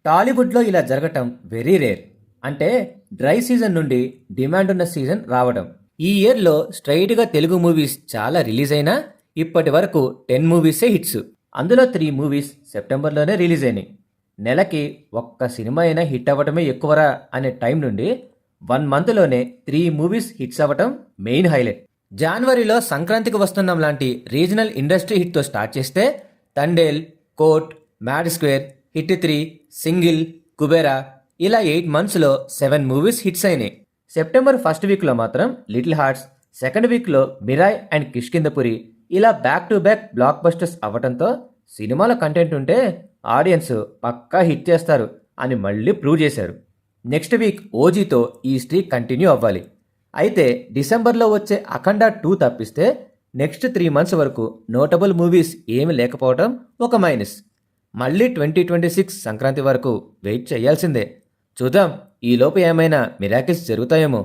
టాలీవుడ్లో ఇలా జరగటం వెరీ రేర్. అంటే డ్రై సీజన్ నుండి డిమాండ్ ఉన్న సీజన్ రావడం. ఈ ఇయర్లో స్ట్రైట్గా తెలుగు మూవీస్ చాలా రిలీజ్ అయినా ఇప్పటి వరకు 10 మూవీసే హిట్స్. అందులో 3 మూవీస్ సెప్టెంబర్లోనే రిలీజ్ అయినాయి. నెలకి ఒక్క సినిమా అయినా హిట్ అవ్వటమే ఎక్కువరా అనే టైం నుండి 1 మంత్లోనే 3 మూవీస్ హిట్స్ అవ్వటం మెయిన్ హైలైట్. జనవరిలో సంక్రాంతికి వస్తున్నాం లాంటి రీజనల్ ఇండస్ట్రీ హిట్తో స్టార్ట్ చేస్తే Thandel, Court, Mad Square, Hit 3, Single, Kubera ఇలా 8 మంత్స్లో 7 మూవీస్ హిట్స్ అయినాయి. సెప్టెంబర్ ఫస్ట్ వీక్లో మాత్రం లిటిల్ హార్ట్స్, సెకండ్ వీక్లో మిరాయ్ అండ్ కిష్కిందపురి ఇలా back to back blockbusters అవ్వటంతో సినిమాల కంటెంట్ ఉంటే ఆడియన్స్ పక్కా హిట్ చేస్తారు అని మళ్ళీ ప్రూవ్ చేశారు. నెక్స్ట్ వీక్ ఓజీతో ఈ స్ట్రీక్ కంటిన్యూ అవ్వాలి. అయితే డిసెంబర్లో వచ్చే అఖండ 2 తప్పిస్తే నెక్స్ట్ 3 మంత్స్ వరకు నోటబుల్ మూవీస్ ఏమి లేకపోవడం ఒక మైనస్. మళ్ళీ 2026 సంక్రాంతి వరకు వెయిట్ చేయాల్సిందే. చూద్దాం ఈలోపు ఏమైనా మిరాకిల్స్ జరుగుతాయేమో.